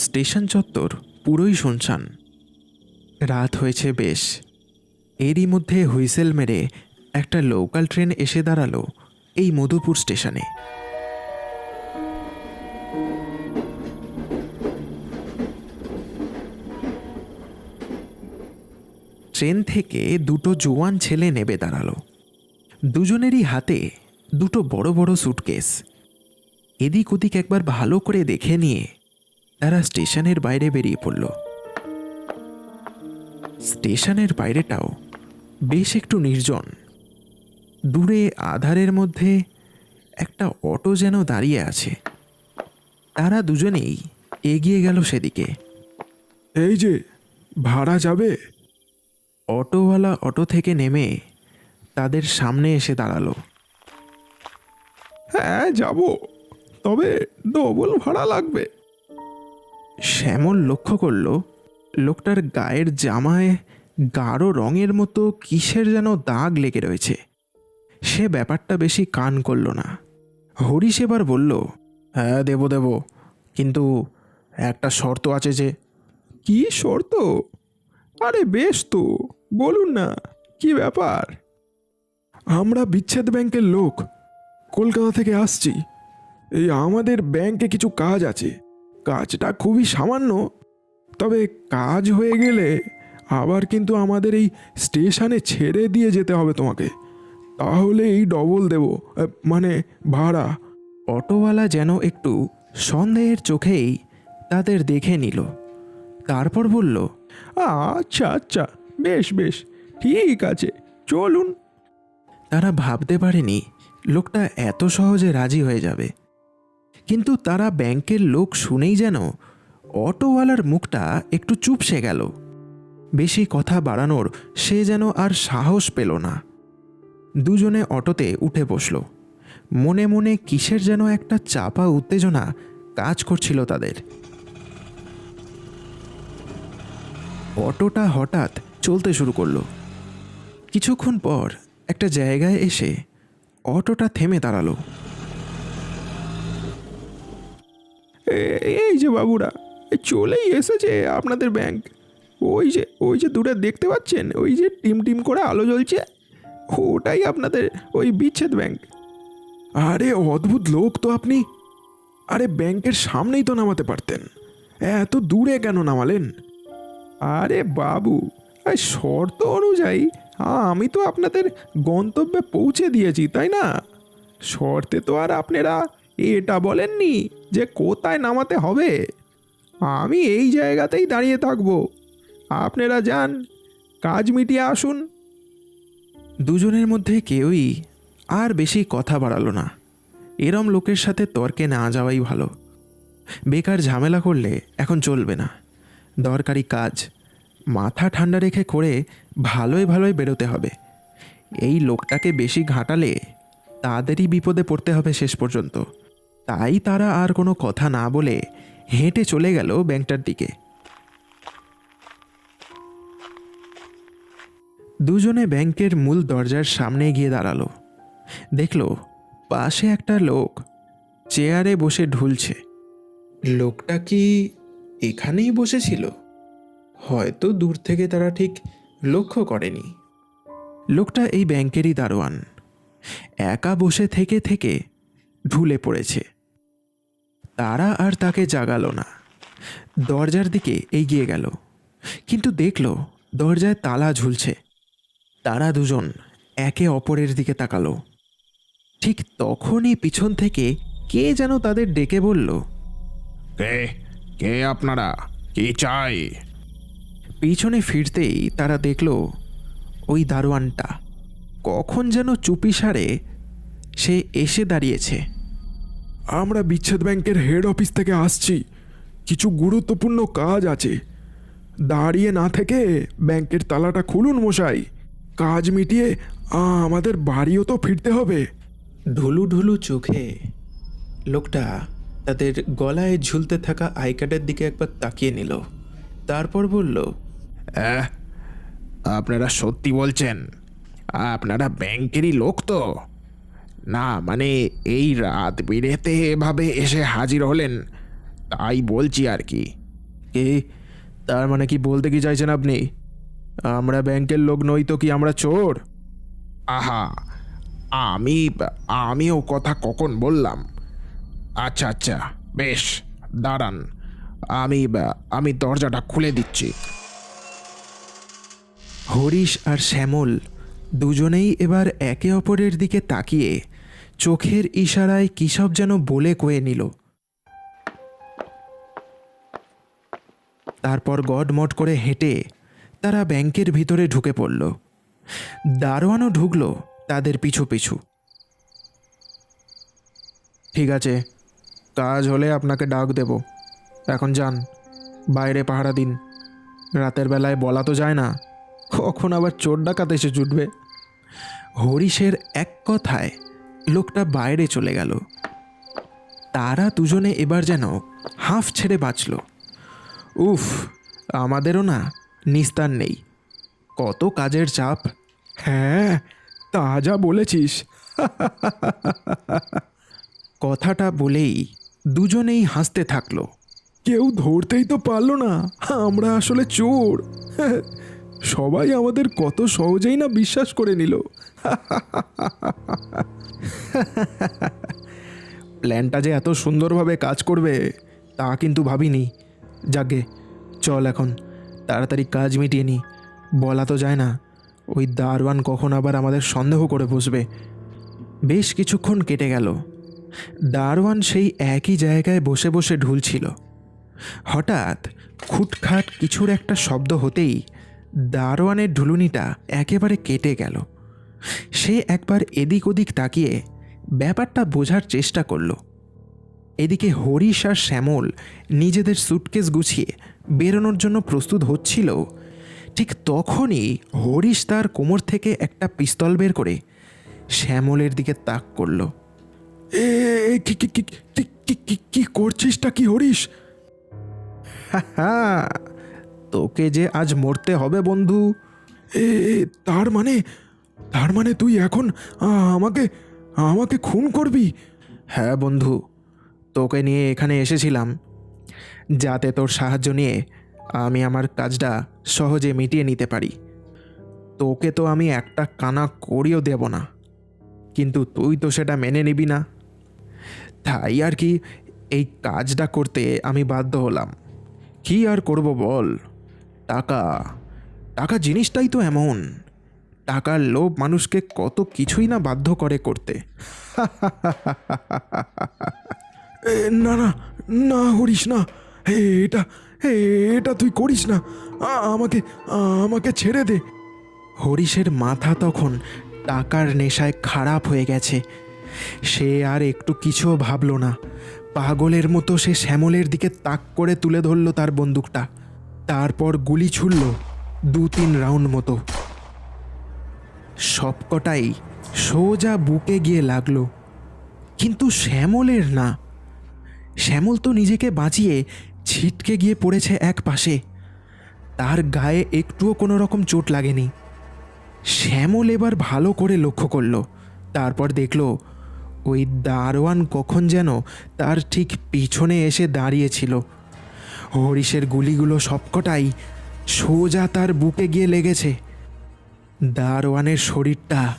Station চত্বর পুরোই শুনশান। রাত হয়েছে বেশ। এরই মধ্যে হুইসেল মেরে একটা লোকাল ট্রেন এসে দাঁড়ালো এই মধুপুর স্টেশনে। ট্রেন থেকে দুটো জোয়ান ছেলে নেমে দাঁড়ালো। দুজনেরই হাতে দুটো বড় বড় সুটকেস। এদিক ওদিক একবার ভালো করে দেখে নিয়ে তারা স্টেশনের বাইরে বেরিয়ে পড়ল। স্টেশনের বাইরেটাও বেশ একটু নির্জন। দূরে আধারের মধ্যে একটা অটো যেন দাঁড়িয়ে আছে। তারা দুজনেই এগিয়ে গেল সেদিকে। এই যে, ভাড়া যাবে? অটোওয়ালা অটো থেকে নেমে তাদের সামনে এসে দাঁড়ালো। হ্যাঁ যাব, তবে ডবল ভাড়া লাগবে। শ্যামল লক্ষ্য করল লোকটার গায়ের জামায় গাঢ় রঙের মতো কিসের যেন দাগ লেগে রয়েছে। সে ব্যাপারটা বেশি কান করল না। হরিশ এবার বলল, হ্যাঁ দেব দেব, কিন্তু একটা শর্ত আছে। যে কি শর্ত? আরে বেশ তো, বলুন না, কি ব্যাপার? আমরা বিচ্ছেদ ব্যাংকের লোক, কলকাতা থেকে আসছি। এই আমাদের ব্যাংকে কিছু কাজ আছে। কাজটা খুবই সামান্য, তবে কাজ হয়ে গেলে আবার কিন্তু আমাদের এই স্টেশনে ছেড়ে দিয়ে যেতে হবে তোমাকে। তাহলে এই ডবল দেব, মানে ভাড়া। অটোওয়ালা যেন একটু সন্দেহের চোখেই তাদের দেখে নিল। তারপর বলল, আচ্ছা আচ্ছা, বেশ বেশ, ঠিক আছে, চলুন। তারা ভাবতে পারেনি লোকটা এত সহজে রাজি হয়ে যাবে। কিন্তু তারা ব্যাংকের লোক শুনেই যেন অটোওয়ালার মুখটা একটু চুপসে গেল। বেশি কথা বাড়ানোর সে যেন আর সাহস পেল না। দুজনে অটোতে উঠে বসল। মনে মনে কিসের যেন একটা চাপা উত্তেজনা কাজ করছিল তাদের। অটোটা হঠাৎ চলতে শুরু করলো। কিছুক্ষণ পর একটা জায়গায় এসে অটোটা থেমে দাঁড়ালো। এই যে বাবুরা, চলেই এসেছে আপনাদের ব্যাংক। ওই যে দূরে দেখতে পাচ্ছেন, ওই যে টিম টিম করে আলো জ্বলছে, ওটাই আপনাদের ওই বিচ্ছেদ ব্যাংক। আরে অদ্ভুত লোক তো আপনি! আরে ব্যাংকের সামনেই তো নামাতে পারতেন, এত দূরে কেন নামালেন? আরে বাবু, শর্ত অনুযায়ী আমি তো আপনাদের গন্তব্যে পৌঁছে দিয়েছি, তাই না? শর্তে তো আর আপনারা এটা বলেননি যে কোথায় নামাতে হবে। আমি এই জায়গাতেই দাঁড়িয়ে থাকবো, আপনারা যান, কাজ মিটিয়ে আসুন। দুজনের মধ্যে কেউই আর বেশি কথা বাড়ালো না। এরম লোকের সাথে তর্কে না যাওয়াই ভালো। বেকার ঝামেলা করলে এখন চলবে না। দরকারি কাজ মাথা ঠান্ডা রেখে করে ভালোই ভালোই বেরোতে হবে। এই লোকটাকে বেশি ঘাঁটালে তাদেরই বিপদে পড়তে হবে শেষ পর্যন্ত। তাই তারা আর কোনো কথা না বলে হেঁটে চলে গেল ব্যাংকটার দিকে। দুজনে ব্যাংকের মূল দরজার সামনে গিয়ে দাঁড়ালো। দেখল পাশে একটা লোক চেয়ারে বসে ঢুলছে। লোকটা কি এখানেই বসেছিল? হয়তো দূর থেকে তারা ঠিক লক্ষ্য করেনি। লোকটা এই ব্যাংকেরই দারোয়ান। একা বসে থেকে থেকে ঢুলে পড়েছে। তারা আর তাকে জাগালো না। দরজার দিকে এগিয়ে গেল, কিন্তু দেখল দরজায় তালা ঝুলছে। তারা দুজন একে অপরের দিকে তাকালো। ঠিক তখনই পিছন থেকে কে যেন তাদের ডেকে বলল, কে কে আপনারা, কি চাই? পিছনে ফিরতেই তারা দেখল ওই দারোয়ানটা কখন যেন চুপি সারে সে এসে দাঁড়িয়েছে। আমরা বিচ্ছেদ ব্যাংকের হেড অফিস থেকে আসছি, কিছু গুরুত্বপূর্ণ কাজ আছে। দাঁড়িয়ে না থেকে ব্যাংকের তালাটা খুলুন মশাই, কাজ মিটিয়ে আমাদের বাড়িও তো ফিরতে হবে। ঢুলু ঢুলু চোখে লোকটা তাদের গলায় ঝুলতে থাকা আই কার্ডের দিকে একবার তাকিয়ে নিল। তারপর বলল, আপনারা সত্যি বলছেন? আপনারা ব্যাংকেরই লোক তো? না মানে এই রাত বিরেতে এভাবে এসে হাজির হলেন, তাই বলছি আর কি। কি তার মানে কি বলতে কি চাইছেন আপনি? আমরা ব্যাংকের লোক নই তো কি আমরা চোর? আহা, আমি আমিও কথা কখন বললাম? আচ্ছা আচ্ছা, বেশ, দাঁড়ান, আমি আমি দরজাটা খুলে দিচ্ছি। হরিশ আর শ্যামল দুজনেই এবার একে অপরের দিকে তাকিয়ে চোখের ইশারায় কী সব যেন বলে কয়ে নিল। তারপর গডমড করে হেঁটে তারা ব্যাংকের ভিতরে ঢুকে পড়ল। দারোয়ানও ঢুকল তাদের পিছু পিছু। ঠিক আছে, কাজ হলে আপনাকে ডাক দেব। এখন যান, বাইরে পাহারা দিন। রাতের বেলায় বলা তো যায় না, কখন আবার চোর ডাকাত এসে জুটবে। হরিশের এক কথায় লোকটা বাইরে চলে গেল। তারা দুজনে এবার যেন হাঁফ ছেড়ে বাঁচল। উফ, আমাদেরও না নিস্তার নেই, কত কাজের চাপ। হ্যাঁ, তা যা বলেছিস। কথাটা বলেই দুজনেই হাসতে থাকলো। কেউ ধরতেই তো পারলো না আমরা আসলে চোর। সবাই আমাদের কত সহজেই না বিশ্বাস করে নিল। প্ল্যানটা যে এত সুন্দরভাবে কাজ করবে তা কিন্তু ভাবিনি। যাগে, চল এখন তাড়াতাড়ি কাজ মিটিয়ে নি। বলা তো যায় না ওই দারোয়ান কখন আবার আমাদের সন্দেহ করে বসবে। বেশ কিছুক্ষণ কেটে গেল। দারোয়ান সেই একই জায়গায় বসে বসে ঢুলছিল। হঠাৎ খুটখাট কিছুর একটা শব্দ হতেই দারোয়ানের ঢুলুনিটা একেবারে কেটে গেল। সে একবার এদিক ওদিক তাকিয়ে ব্যাপারটা বোঝার চেষ্টা করল। এদিকে হরিশ আর শ্যামল নিজেদের সুটকেস গুছিয়ে বেরোনোর জন্য প্রস্তুত হচ্ছিল। ঠিক তখনই হরিশ তার কোমর থেকে একটা পিস্তল বের করে শ্যামলের দিকে তাক করল। এ কি কি কি কি- কি- কি- কি করছিসটা কি হরিশ? হ্যাঁ, তোকে যে আজ মরতে হবে বন্ধু। এ এ, তার মানে তুই এখন আমাকে আমাকে খুন করবি? হ্যাঁ বন্ধু, তোকে নিয়ে এখানে এসেছিলাম যাতে তোর সাহায্য নিয়ে আমি আমার কাজটা সহজে মিটিয়ে নিতে পারি। তোকে তো আমি একটা কানা করিও দেব না, কিন্তু তুই তো সেটা মেনে নিবি না। তাই আর কি, এই কাজটা করতে আমি বাধ্য হলাম। কি আর করব বল, টাকা টাকা জিনিসটাই তো এমন। টাকার লোভ মানুষকে কত কিছুই না বাধ্য করে করতে। না না না হরিশ, না, এটা এটা তুই করিস না। আমাকে আমাকে ছেড়ে দে। হরিশের মাথা তখন টাকার নেশায় খারাপ হয়ে গেছে। সে আর একটু কিছুও ভাবল না। পাগলের মতো সে শ্যামলের দিকে তাক করে তুলে ধরল তার বন্দুকটা। তারপর গুলি ছুড়ল 2-3 রাউন্ড মতো। সবকটাই সোজা বুকে গিয়ে লাগলো, কিন্তু শ্যামলের না। শ্যামল তো নিজেকে বাঁচিয়ে ছিটকে গিয়ে পড়েছে এক পাশে। তার গায়ে একটুও কোনো রকম চোট লাগেনি। শ্যামল এবার ভালো করে লক্ষ্য করল। তারপর দেখল ওই দারোয়ান কখন যেন তার ঠিক পিছনে এসে দাঁড়িয়েছিল। হরিশের গুলিগুলো সবকটাই সোজা তার বুকে গিয়ে লেগেছে। দারোয়ানের শরীরটা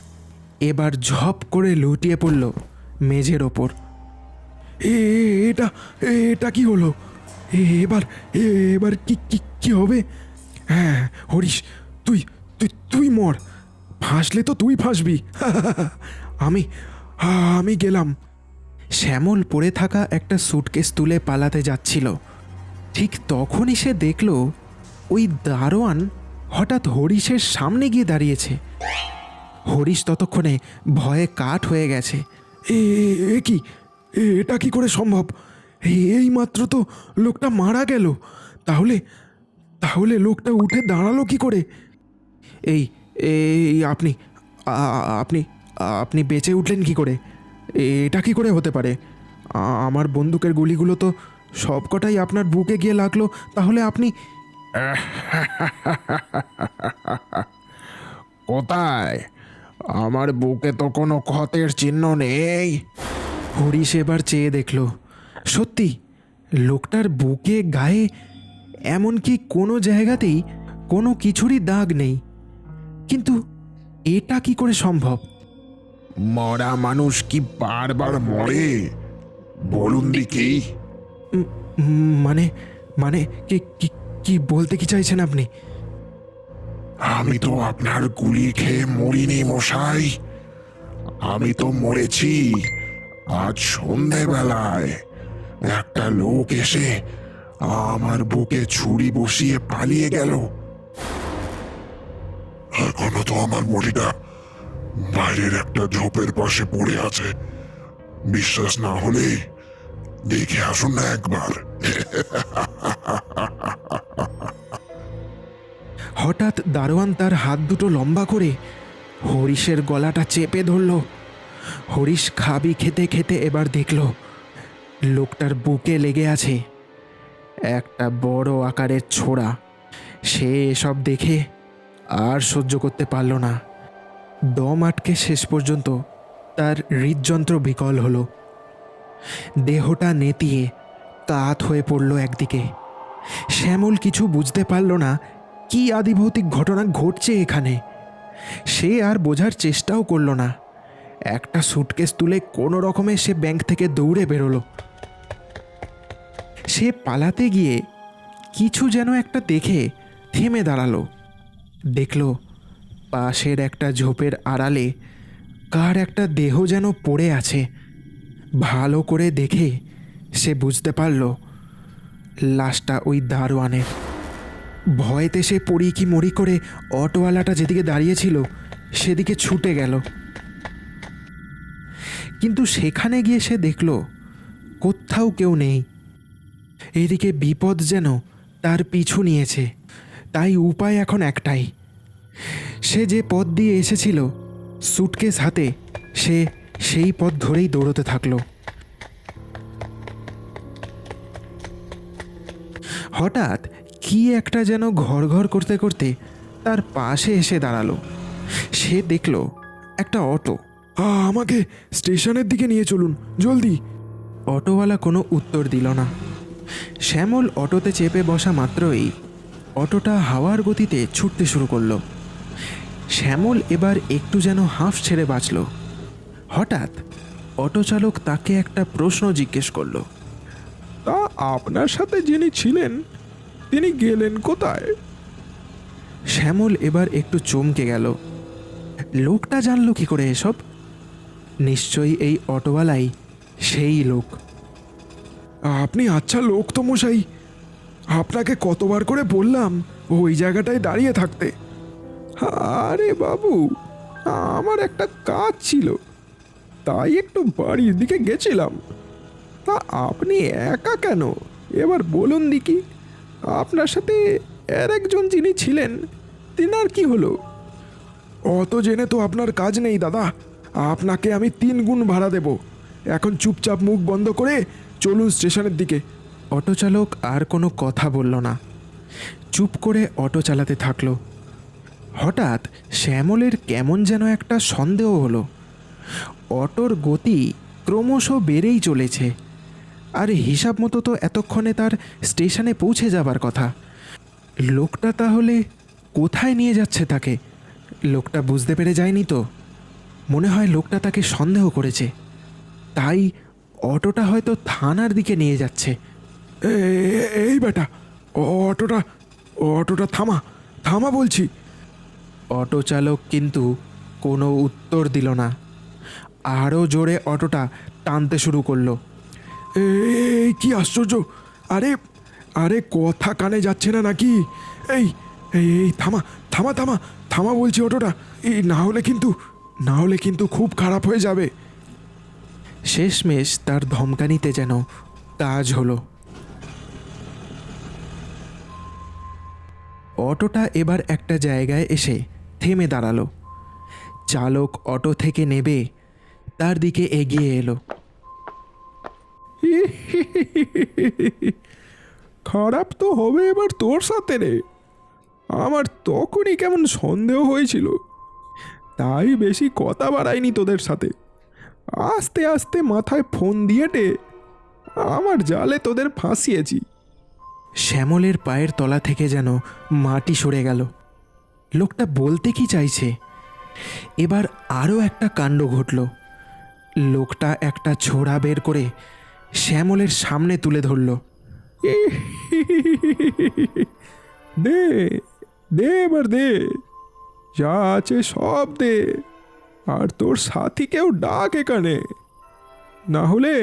এবার ঝপ করে লুটিয়ে পড়ল মেঝের ওপর। এটা এটা কি হলো? এবার এবার কি কি কি হবে? হ্যাঁ হরিশ, তুই তুই তুই মর। ফাঁসলে তো তুই ফাঁসবি। আমি আমি গেলাম। শ্যামল পড়ে থাকা একটা সুটকেস তুলে পালাতে যাচ্ছিল। ঠিক তখনই সে দেখল ওই দারোয়ান হঠাৎ হরিশের সামনে গিয়ে দাঁড়িয়েছে। হরিশ ততক্ষণে ভয়ে কাঠ হয়ে গেছে। এ এ কি, এটা কি করে সম্ভব? এই মাত্র তো লোকটা মারা গেল। তাহলে তাহলে লোকটা উঠে দাঁড়ালো কি করে? এই এই আপনি আপনি আপনি বেঁচে উঠলেন কি করে? এটা কি করে হতে পারে? আমার বন্দুকের গুলিগুলো তো সবকটাই আপনার বুকে গিয়ে লাগলো, তাহলে আপনি? কোথায়? আমার বুকে তো কোনো ক্ষতের চিহ্ন নেই। হরিশ এবার চেয়ে দেখল, সত্যি লোকটার বুকে গায়ে এমনকি কোনো জায়গাতেই কোনো কিছুরই দাগ নেই। কিন্তু এটা কি করে সম্ভব? মরা মানুষ কি বারবার মরে? বলুন দেখি। মানে মানে কি কি কি বলতে কি চাইছেন আপনি? আমি তো আপনার গুলি খেয়ে মরিনি মশাই, আমি তো মরেছি আজ সন্ধেবেলায়। একটা লোক এসে আমার বুকে ছুরি বসিয়ে পালিয়ে গেল। এখনো তো আমার বডিটা বাইরের একটা ঝোপের পাশে পড়ে আছে। বিশ্বাস না হলে দেখে আসুন না একবার। হঠাৎ দারোয়ান তার হাত দুটো লম্বা করে হরিশের গলাটা চেপে ধরল। হরিশ খাবি খেতে খেতে এবার দেখল লোকটার বুকে লেগে আছে একটা বড় আকারের ছোড়া। সে এসব দেখে আর সহ্য করতে পারল না। দম আটকে শেষ পর্যন্ত তার হৃদযন্ত্র বিকল হলো। দেহটা নেতিয়ে কাত হয়ে পড়ল একদিকে। শ্যামল কিছু বুঝতে পারল না কি আদিভৌতিক ঘটনা ঘটছে এখানে। সে আর বোঝার চেষ্টাও করল না। একটা সুটকেস তুলে কোনো রকমে সে ব্যাংক থেকে দৌড়ে বেরোলো। সে পালাতে গিয়ে কিছু যেন একটা দেখে থেমে দাঁড়ালো। দেখল পাশের একটা ঝোপের আড়ালে কার একটা দেহ যেন পড়ে আছে। ভালো করে দেখে সে বুঝতে পারল লাশটা ওই দারোয়ানের। ভয়েতে সে পড়ি কি মরি করে অটোওয়ালাটা যেদিকে দাঁড়িয়েছিল সেদিকে ছুটে গেল। কিন্তু সেখানে গিয়ে সে দেখল কোথাও কেউ নেই। এদিকে বিপদ যেন তার পিছু নিয়েছে। তাই উপায় এখন একটাই। সে যে পথ দিয়ে এসেছিল সুটকেস হাতে সে সেই পথ ধরেই দৌড়তে থাকল। হঠাৎ কি একটা যেন ঘর ঘর করতে করতে তার পাশে এসে দাঁড়ালো। সে দেখল একটা অটো। আমাকে স্টেশনের দিকে নিয়ে চলুন জলদি। অটোওয়ালা কোনো উত্তর দিল না। শ্যামল অটোতে চেপে বসা মাত্রই অটোটা হাওয়ার গতিতে ছুটতে শুরু করলো। শ্যামল এবার একটু যেন হাঁফ ছেড়ে বাঁচল। হঠাৎ অটো চালক তাকে একটা প্রশ্ন জিজ্ঞেস করলো। তা আপনার সাথে যিনি ছিলেন তিনি গেলেন কোথায়? শ্যামল এবার একটু চমকে গেল। লোকটা জানলো কি করে এসব? নিশ্চয়ই এই অটোওয়ালাই সেই লোক। আপনি আচ্ছা লোক তো মশাই, আপনাকে কতবার করে বললাম ওই জায়গাটায় দাঁড়িয়ে থাকতে। আরে বাবু, আমার একটা কাজ ছিল তাই একটু বাড়ির দিকে গেছিলাম। তা আপনি একা কেন এবার বলুন দেখি, আপনার সাথে আর একজন যিনি ছিলেন তিনার কি হলো? অত জেনে তো আপনার কাজ নেই দাদা, আপনাকে আমি 3 গুণ ভাড়া দেব। এখন চুপচাপ মুখ বন্ধ করে চলুন স্টেশনের দিকে। অটো চালক আর কোনো কথা বলল না, চুপ করে অটো চালাতে থাকলো। হঠাৎ শ্যামলের কেমন যেন একটা সন্দেহ হলো। অটোর গতি ক্রমশ বেড়েই চলেছে, আর হিসাব মতো তো এতক্ষণে তার স্টেশনে পৌঁছে যাবার কথা। লোকটা তাহলে কোথায় নিয়ে যাচ্ছে তাকে? লোকটা বুঝতে পেরে যায়নি তো? মনে হয় লোকটা তাকে সন্দেহ করেছে, তাই অটোটা হয়তো থানার দিকে নিয়ে যাচ্ছে। এই বেটা, অটোটা অটোটা থামা থামা বলছি। অটো চালক কিন্তু কোনো উত্তর দিল না। আরও জোরে অটোটা টানতে শুরু করলো। এই কি আশ্চর্য! আরে আরে কথা কানে যাচ্ছে না নাকি? এই এই এই থামা থামা থামা থামা বলছি অটোটা। এই না হলে কিন্তু খুব খারাপ হয়ে যাবে। শেষমেশ তার ধমকানিতে যেন কাজ হলো। অটোটা এবার একটা জায়গায় এসে থেমে দাঁড়ালো। চালক অটো থেকে নেবে তার দিকে এগিয়ে এলো। খারাপ তো হবে এবার তোর সাথে রে। আমার তখনই কেমন সন্দেহ হয়েছিল, তাই বেশি কথা বাড়াইনি তোদের সাথে। আস্তে আস্তে মাথায় ফোন দিয়ে আমার জালে তোদের ফাঁসিয়েছি। শ্যামলের পায়ের তলা থেকে যেন মাটি সরে গেল। লোকটা বলতে কি চাইছে? এবার আরও একটা কাণ্ড ঘটল। লোকটা একটা ছোরা বের করে শ্যামলের সামনে তুলে ধরল। দে দে এবার দে, যা আছে সব দে, আর তোর সাথীকেও ডাক এখানে, না হলে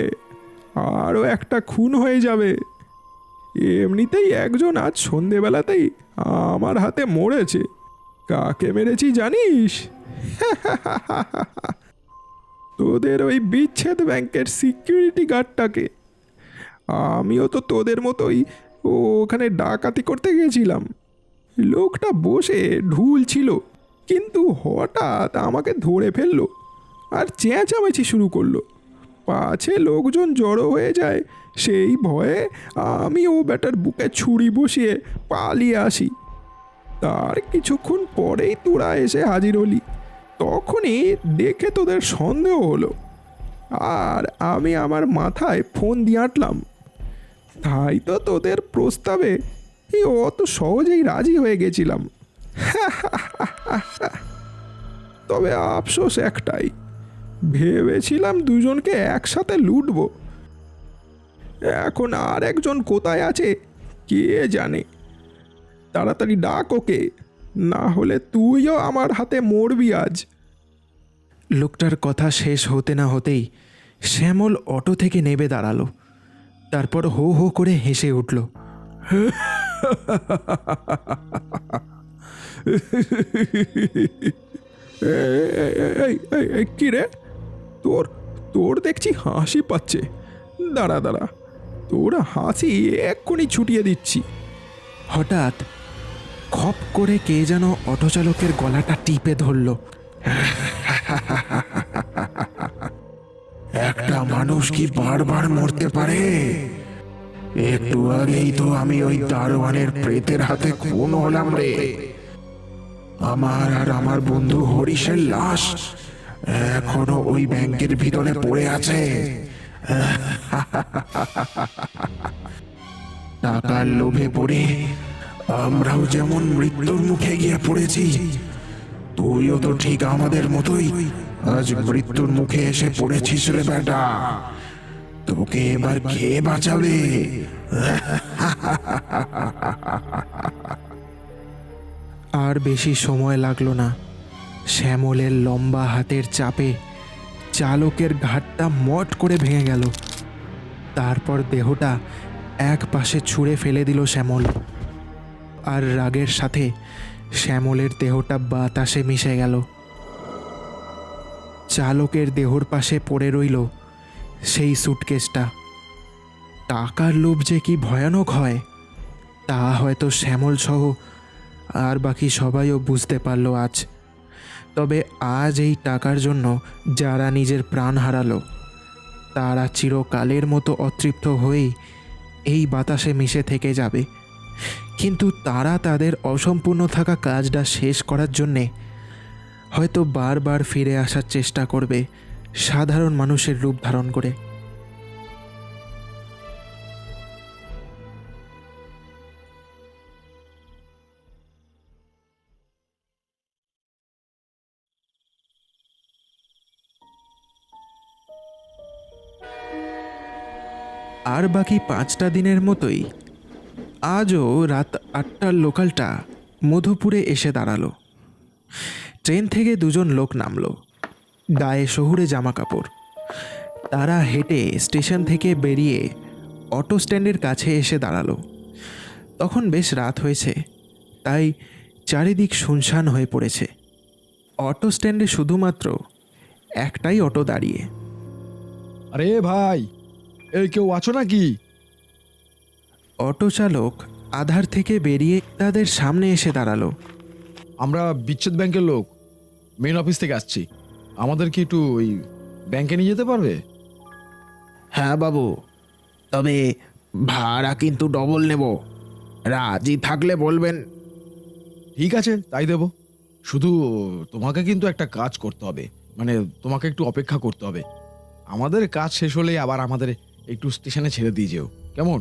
আরও একটা খুন হয়ে যাবে। এমনিতেই একজন আজ সন্ধেবেলাতেই আমার হাতে মরেছে। কাকে মেরেছি জানিস? তোদের ওই বিচ্ছেদ ব্যাংকের সিকিউরিটি গার্ডটাকে। আমিও তো তোদের মতোই ওখানে ডাকাতি করতে গেছিলাম। লোকটা বসে ঢুল ছিল, কিন্তু হঠাৎ আমাকে ধরে ফেললো আর চেঁচামেচি শুরু করলো। পাছে লোকজন জড়ো হয়ে যায় সেই ভয়ে আমি ও ব্যাটার বুকে ছুরি বসিয়ে পালিয়ে আসি। তার কিছুক্ষণ পরেই তোরা এসে হাজির হলি। তখনই দেখে তোদের সন্দেহ হলো, আর আমি আমার মাথায় ফোন দিয়ে আঁটলাম। তাই তো তোদের প্রস্তাবে অত সহজেই রাজি হয়ে গেছিলাম। তবে আফসোস একটাই, ভেবেছিলাম দুজনকে একসাথে লুটব। এখন আর একজন কোথায় আছে কে জানে। তাড়াতাড়ি ডাক ওকে, না হলে তুইও আমার হাতে মরবি আজ। লোকটার কথা শেষ হতে না হতেই শ্যামল অটো থেকে নেমে দাঁড়ালো। তারপর হো হো করে হেসে উঠল। কি রে, তোর তোর দেখছি হাসি পাচ্ছে। দাঁড়া দাঁড়া, তোর হাসি এক্ষুনি ছুটিয়ে দিচ্ছি। হঠাৎ খপ করে কে যেন অটো চালকের গলাটা টিপে ধরল। একটা মানুষ কি বারবার মরতে পারে? একটু আগেই তো আমি ওই দারোয়ানের প্রেতের হাতে খুন হলাম রে। আমার আর আমার বন্ধু হরিশের লাশ এখনো ওই ব্যাংকের ভিতরে পড়ে আছে। টাকার লোভে পড়ে আমরাও যেমন মৃত্যুর মুখে গিয়ে পড়েছি, তুইও তো ঠিক আমাদের মতোই আজ মৃত্যুর মুখে এসে পড়েছিস রে বেটা। তোকে এবার কে বাঁচাবে? আর বেশি সময় লাগলো না। শ্যামলের লম্বা হাতের চাপে চালকের ঘাটটা মট করে ভেঙে গেল। তারপর দেহটা এক পাশে ছুঁড়ে ফেলে দিল শ্যামল। আর রাগের সাথে শ্যামলের দেহটা বাতাসে মিশে গেল। চালকের দেহর পাশে পড়ে রইল সেই সুটকেসটা। টাকার লোভ যে কি ভয়ানক হয় তা হয়তো শ্যামল সহ আর বাকি সবাইও বুঝতে পারল আজ। তবে আজ এই টাকার জন্য যারা নিজের প্রাণ হারালো তারা চিরকালের মতো অতৃপ্ত হয়েই এই বাতাসে মিশে থেকে যাবে। কিন্তু তারা তাদের অসম্পূর্ণ থাকা কাজটা শেষ করার জন্যে হয়তো বারবার ফিরে আসার চেষ্টা করবে সাধারণ মানুষের রূপ ধারণ করে। আর বাকি 5টা দিনের মতোই আজও রাত 8টার লোকালটা মধুপুরে এসে দাঁড়ালো। ট্রেন থেকে দুজন লোক নামলো, গায়ে শহুরে জামা কাপড়। তারা হেঁটে স্টেশন থেকে বেরিয়ে অটো স্ট্যান্ডের কাছে এসে দাঁড়ালো। তখন বেশ রাত হয়েছে, তাই চারিদিক শুনশান হয়ে পড়েছে। অটো স্ট্যান্ডে শুধুমাত্র একটাই অটো দাঁড়িয়ে। আরে ভাই, এই কেউ আছো নাকি? অটো চালক আধার থেকে বেরিয়ে তাদের সামনে এসে দাঁড়ালো। আমরা বিচ্ছেদ ব্যাংকের লোক, মেন অফিস থেকে আসছি। আমাদের কি একটু ওই ব্যাংকে নিয়ে যেতে পারবে? হ্যাঁ বাবু, তবে ভাড়া কিন্তু ডবল নেব। রাজি থাকলে বলবেন। ঠিক আছে, তাই দেব। শুধু তোমাকে কিন্তু একটা কাজ করতে হবে, মানে তোমাকে একটু অপেক্ষা করতে হবে। আমাদের কাজ শেষ হলে আবার আমাদের একটু স্টেশনে ছেড়ে দিয়ে যেও, কেমন?